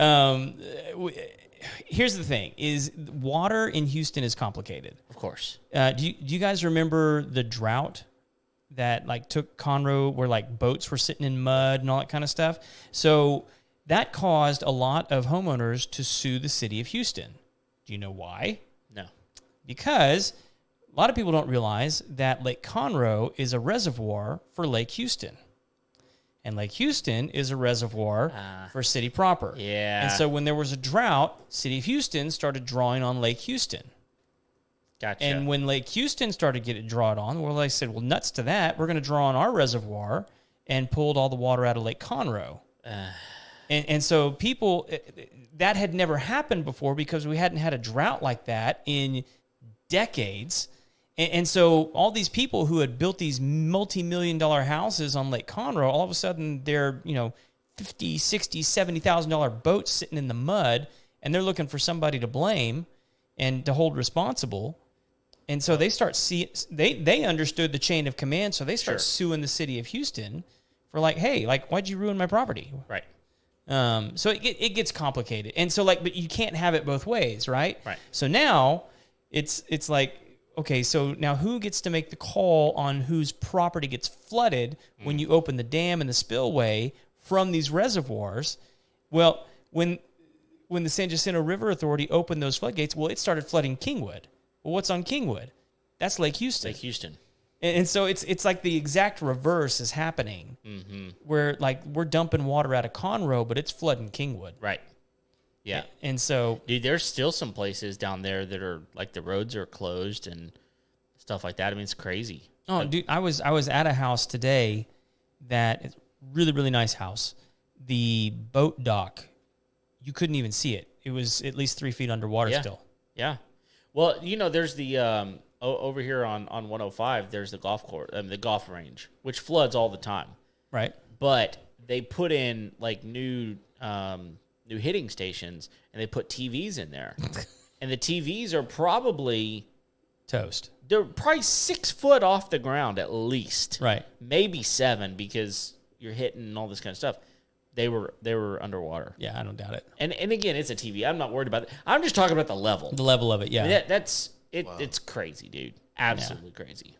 Um, here's the thing: is water in Houston is complicated. Of course. Do you guys remember the drought that like took Conroe, where like boats were sitting in mud and all that kind of stuff? So that caused a lot of homeowners to sue the city of Houston. Do you know why? No. Because a lot of people don't realize that Lake Conroe is a reservoir for Lake Houston. And Lake Houston is a reservoir for city proper. Yeah. And so when there was a drought, city of Houston started drawing on Lake Houston. Gotcha. And when Lake Houston started getting drawed on, well, they said, well, nuts to that. We're going to draw on our reservoir, and pulled all the water out of Lake Conroe. And so people, that had never happened before because we hadn't had a drought like that in decades. And so all these people who had built these multi-million-dollar houses on Lake Conroe, all of a sudden they're, $50,000, $60,000, $70,000 boats sitting in the mud, and they're looking for somebody to blame and to hold responsible. And so they start they understood the chain of command, so they start suing the city of Houston for like, hey, like, why'd you ruin my property? Right. So it gets complicated. And so like, but you can't have it both ways, right? Right. So now it's like, okay, so now who gets to make the call on whose property gets flooded when you open the dam and the spillway from these reservoirs? Well, when the San Jacinto River Authority opened those floodgates, well, it started flooding Kingwood. Well, what's on Kingwood? That's Lake Houston. Lake Houston. And so it's like the exact reverse is happening, where like we're dumping water out of Conroe, but it's flooding Kingwood. Right. Yeah. And so, dude, there's still some places down there that are like the roads are closed and stuff like that. I mean, it's crazy. Oh, dude, I was at a house today that is really, really nice house. The boat dock, you couldn't even see it. It was at least 3 feet underwater still. Yeah. Well, there's the over here on 105. There's the golf course, the golf range, which floods all the time. Right. But they put in like new hitting stations, and they put TVs in there, and the TVs are probably toast. They're probably 6 foot off the ground at least. Right. Maybe 7 because you're hitting all this kind of stuff. They were underwater. Yeah, I don't doubt it. And again, it's a TV. I'm not worried about it. I'm just talking about the level. The level of it, yeah. I mean, that's it. Wow. It's crazy, dude. Absolutely crazy.